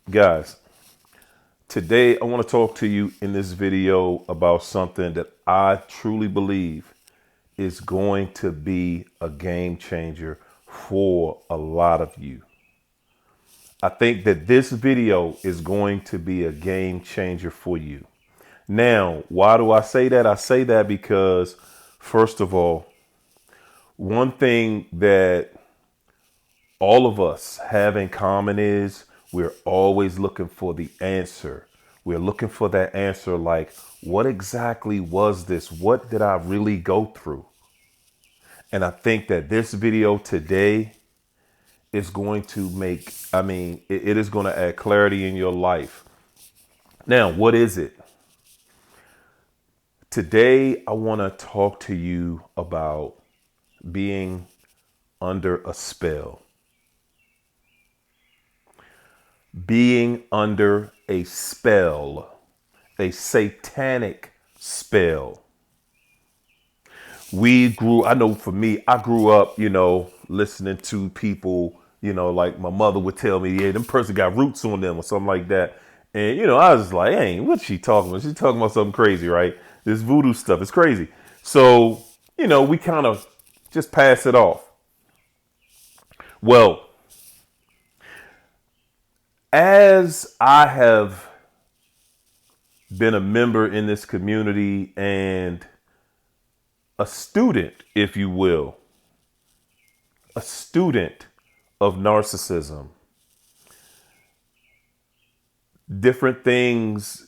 Guys, today I want to talk to you in this video about something that I truly believe is going to be a game changer for a lot of you. I think that this video is going to be a game changer for you. Now, why do I say that? I say that because, first of all, one thing that all of us have in common is we're always looking for the answer. We're looking for that answer like, what exactly was this? What did I really go through? And I think that this video today is going to it is going to add clarity in your life. Now, what is it? Today, I want to talk to you about being under a spell. Being under a spell, a satanic spell. I know for me, I grew up, listening to people, like my mother would tell me, yeah, them person got roots on them or something like that. And, I was like, hey, what's she talking about? She's talking about something crazy, right? This voodoo stuff is crazy. So, we kind of just pass it off. Well, as I have been a member in this community and a student, if you will, a student of narcissism, different things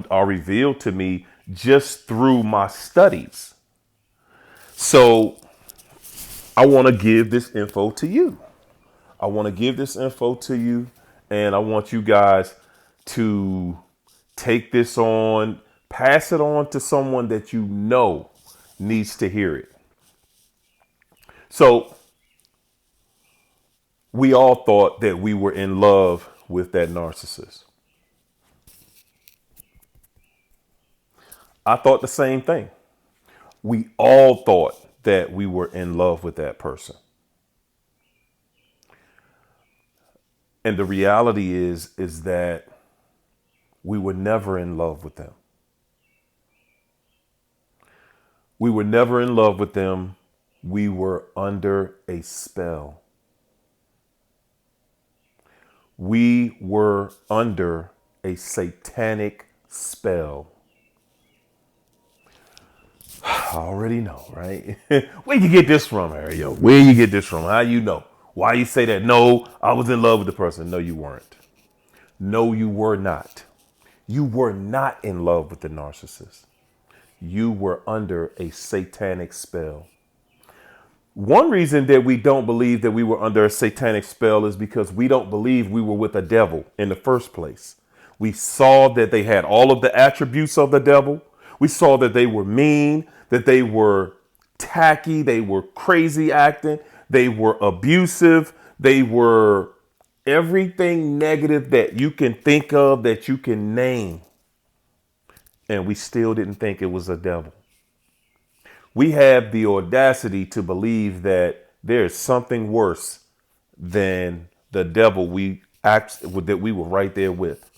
are revealed to me just through my studies. So I want to give this info to you. And I want you guys to take this on, pass it on to someone that you know needs to hear it. So we all thought that we were in love with that narcissist. I thought the same thing. We all thought that we were in love with that person. And the reality is that we were never in love with them. We were never in love with them. We were under a spell. We were under a satanic spell. I already know, right? Where you get this from, Ariel? Where you get this from? How you know? Why you say that? No, I was in love with the person. No, you weren't. No, you were not. You were not in love with the narcissist. You were under a satanic spell. One reason that we don't believe that we were under a satanic spell is because we don't believe we were with a devil in the first place. We saw that they had all of the attributes of the devil. We saw that they were mean, that they were tacky, they were crazy acting, they were abusive, they were everything negative that you can think of, that you can name. And we still didn't think it was a devil. We have the audacity to believe that there is something worse than the devil that we were right there with.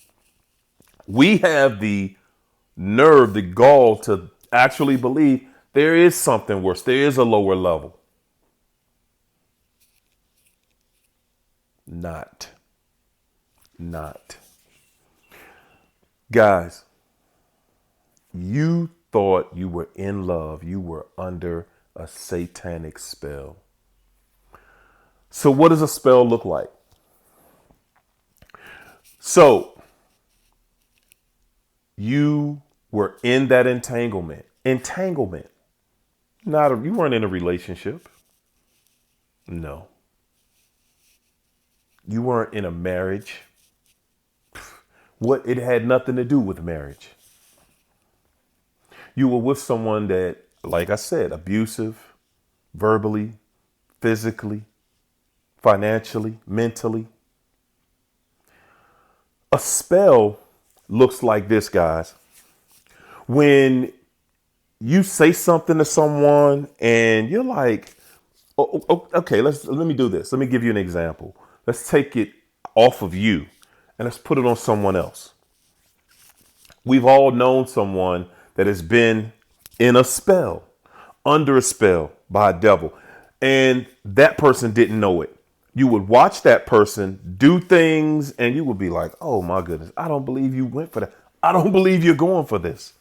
We have the nerve, the gall to actually believe there is something worse. There is a lower level. Not. Guys, you thought you were in love. You were under a satanic spell. So what does a spell look like? So you were in that entanglement. You weren't in a relationship. No. You weren't in a marriage. It had nothing to do with marriage. You were with someone that, like I said, abusive, verbally, physically, financially, mentally. A spell looks like this, guys. When you say something to someone and you're like, okay, let me do this. Let me give you an example. Let's take it off of you And let's put it on someone else. We've all known someone that has been in a spell, under a spell by a devil, and that person didn't know it. You would watch that person do things and you would be like, oh my goodness, I don't believe you went for that. I don't believe you're going for this.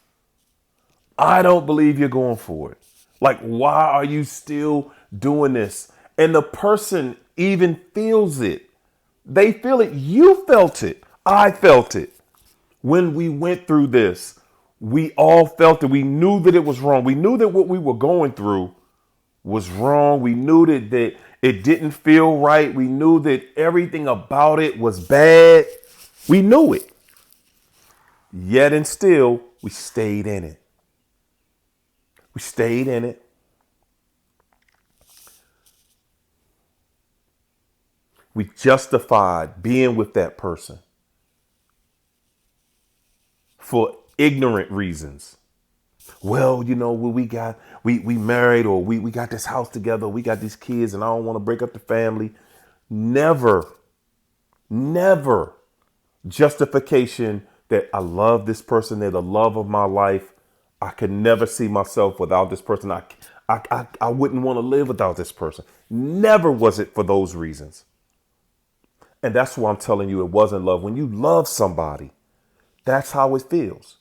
I don't believe you're going for it. Like, why are you still doing this? And the person even feels it. They feel it. You felt it. I felt it. When we went through this, we all felt it. We knew that it was wrong. We knew that what we were going through was wrong. We knew that it didn't feel right. We knew that everything about it was bad. We knew it. Yet and still, we stayed in it. We stayed in it. We justified being with that person for ignorant reasons. Well, when we married, or we got this house together, we got these kids, and I don't want to break up the family. Never justification that I love this person. They're the love of my life. I could never see myself without this person. I wouldn't want to live without this person. Never was it for those reasons. And that's why I'm telling you, it wasn't love. When you love somebody, that's how it feels.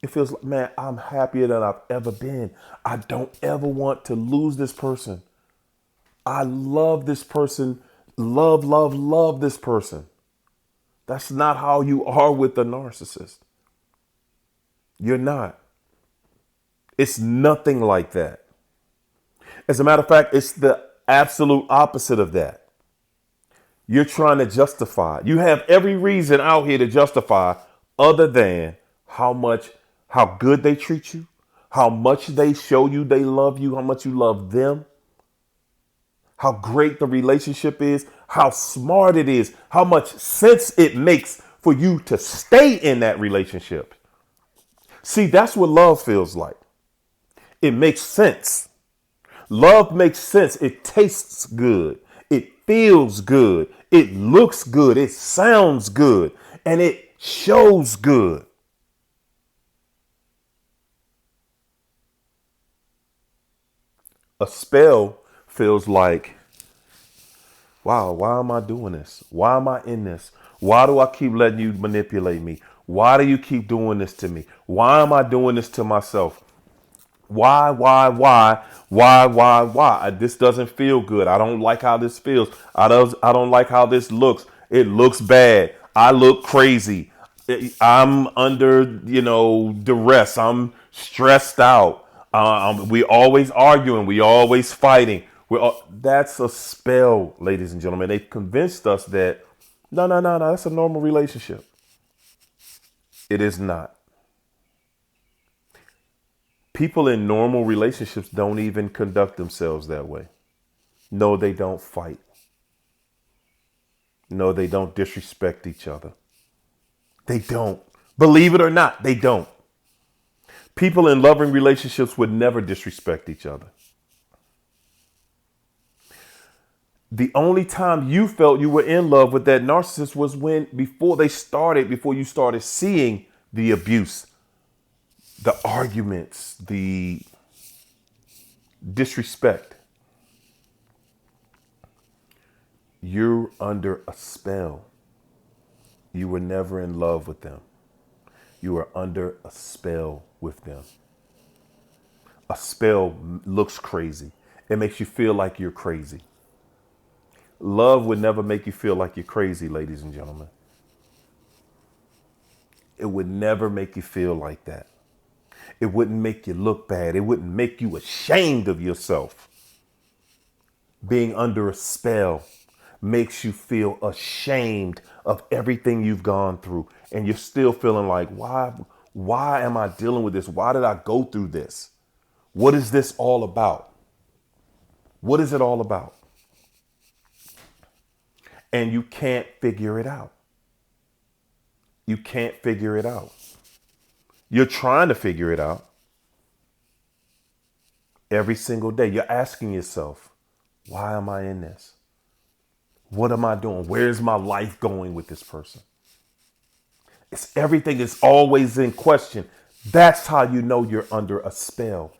It feels like, man, I'm happier than I've ever been. I don't ever want to lose this person. I love this person. Love this person. That's not how you are with the narcissist. You're not. It's nothing like that. As a matter of fact, it's the absolute opposite of that. You're trying to justify. You have every reason out here to justify other than how good they treat you, how much they show you they love you, how much you love them, how great the relationship is, how smart it is, how much sense it makes for you to stay in that relationship. See, that's what love feels like. It makes sense. Love makes sense. It tastes good. It feels good. It looks good. It sounds good. And it shows good. A spell feels like, wow, why am I doing this? Why am I in this? Why do I keep letting you manipulate me? Why do you keep doing this to me? Why am I doing this to myself? Why? This doesn't feel good. I don't like how this feels. I don't like how this looks. It looks bad. I look crazy. I'm under, duress. I'm stressed out. We always arguing. We always fighting. That's a spell, ladies and gentlemen. They convinced us that no, that's a normal relationship. It is not. People in normal relationships don't even conduct themselves that way. No, they don't fight. No, they don't disrespect each other. They don't. Believe it or not, they don't. People in loving relationships would never disrespect each other. The only time you felt you were in love with that narcissist was before you started seeing the abuse, the arguments, the disrespect. You're under a spell. You were never in love with them. You are under a spell with them. A spell looks crazy. It makes you feel like you're crazy. Love would never make you feel like you're crazy, ladies and gentlemen. It would never make you feel like that. It wouldn't make you look bad. It wouldn't make you ashamed of yourself. Being under a spell makes you feel ashamed of everything you've gone through. And you're still feeling like, why am I dealing with this? Why did I go through this? What is this all about? What is it all about? And you can't figure it out. You can't figure it out. You're trying to figure it out every single day. You're asking yourself, why am I in this? What am I doing? Where's my life going with this person? Everything is always in question. That's how you know you're under a spell.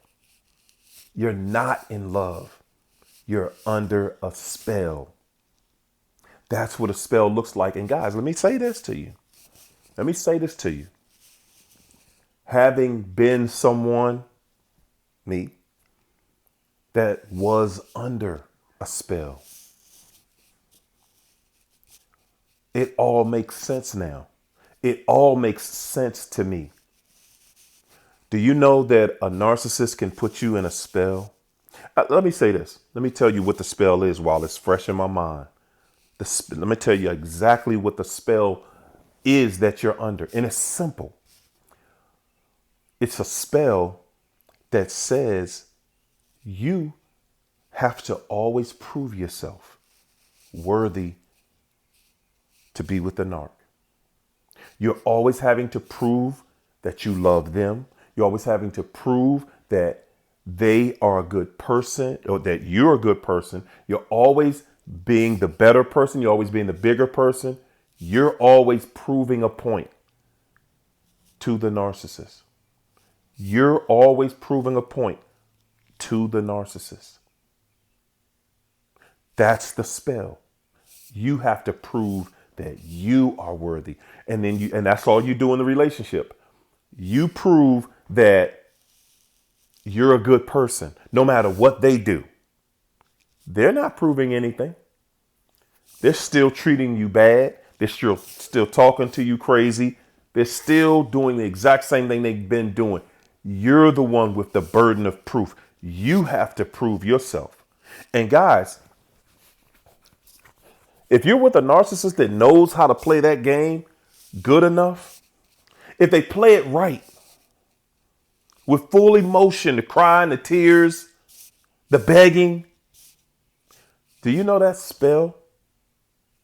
You're not in love. You're under a spell. That's what a spell looks like. And guys, let me say this to you. Let me say this to you. Having been someone, me, that was under a spell, it all makes sense now. It all makes sense to me. Do you know that a narcissist can put you in a spell? Let me say this. Let me tell you what the spell is while it's fresh in my mind. Let me tell you exactly what the spell is that you're under. And it's simple. It's a spell that says you have to always prove yourself worthy to be with the narc. You're always having to prove that you love them. You're always having to prove that they are a good person or that you're a good person. You're always being the better person. You're always being the bigger person. You're always proving a point to the narcissist. You're always proving a point to the narcissist. That's the spell. You have to prove that you are worthy. And that's all you do in the relationship. You prove that you're a good person, no matter what they do. They're not proving anything. They're still treating you bad. They're still talking to you crazy. They're still doing the exact same thing they've been doing. You're the one with the burden of proof. You have to prove yourself. And guys, if you're with a narcissist that knows how to play that game good enough, if they play it right, with full emotion, the crying, the tears, the begging, do you know that spell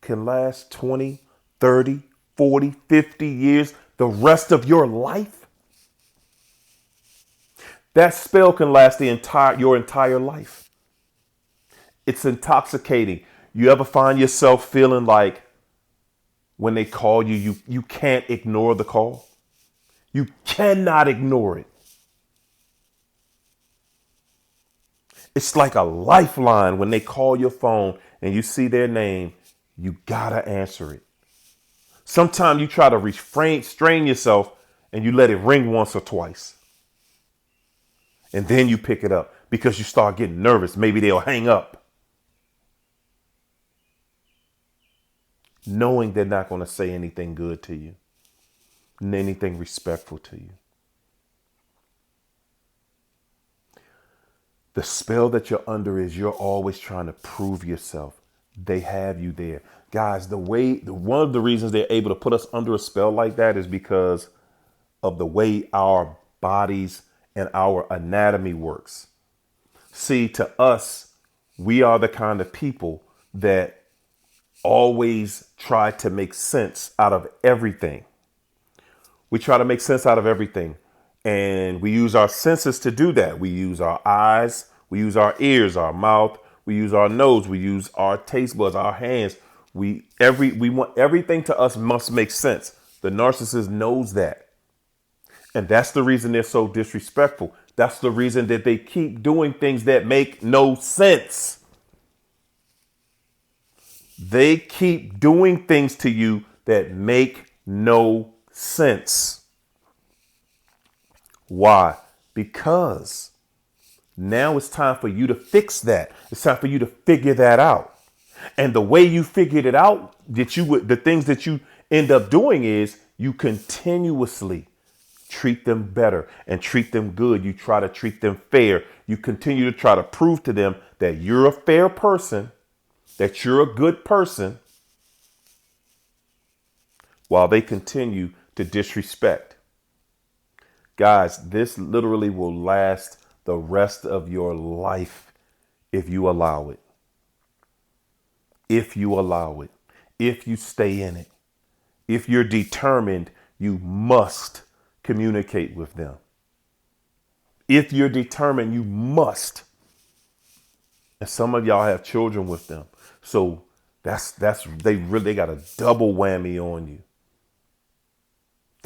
can last 20, 30, 40, 50 years, the rest of your life? That spell can last your entire life. It's intoxicating. You ever find yourself feeling like when they call you, you can't ignore the call? You cannot ignore it. It's like a lifeline when they call your phone and you see their name, you gotta answer it. Sometimes you try to strain yourself and you let it ring once or twice. And then you pick it up because you start getting nervous. Maybe they'll hang up. Knowing they're not going to say anything good to you, anything respectful to you. The spell that you're under is you're always trying to prove yourself. They have you there. Guys, one of the reasons they're able to put us under a spell like that is because of the way our bodies and our anatomy works. See, to us, we are the kind of people that always try to make sense out of everything. We try to make sense out of everything. And we use our senses to do that. We use our eyes, we use our ears, our mouth, we use our nose, we use our taste buds, our hands. We want everything to us must make sense. The narcissist knows that. And that's the reason they're so disrespectful. That's the reason that they keep doing things that make no sense. They keep doing things to you that make no sense. Why? Because now it's time for you to fix that. It's time for you to figure that out. And the way you figured it out, the things that you end up doing is you continuously treat them better and treat them good. You try to treat them fair. You continue to try to prove to them that you're a fair person, that you're a good person, while they continue to disrespect. Guys, this literally will last the rest of your life if you allow it. If you allow it. If you stay in it. If you're determined, you must communicate with them. If you're determined, you must. And some of y'all have children with them. So they got a double whammy on you.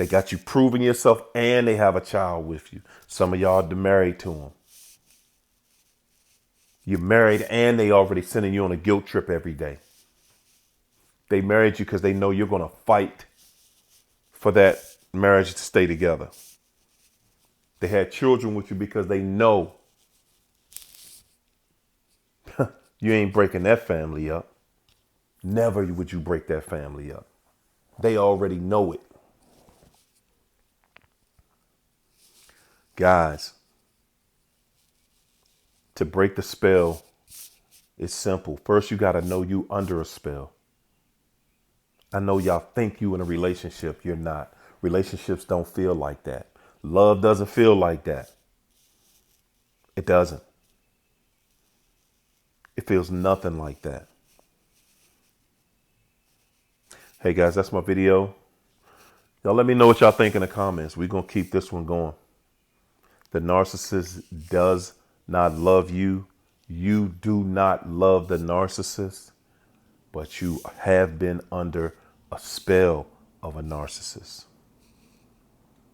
They got you proving yourself and they have a child with you. Some of y'all are married to them. You're married and they already sending you on a guilt trip every day. They married you because they know you're going to fight for that marriage to stay together. They had children with you because they know you ain't breaking that family up. Never would you break that family up. They already know it. Guys, to break the spell is simple. First, you got to know you under a spell. I know y'all think you in a relationship. You're not. Relationships don't feel like that. Love doesn't feel like that. It doesn't. It feels nothing like that. Hey guys, that's my video. Y'all let me know what y'all think in the comments. We're going to keep this one going. The narcissist does not love you. You do not love the narcissist, but you have been under a spell of a narcissist.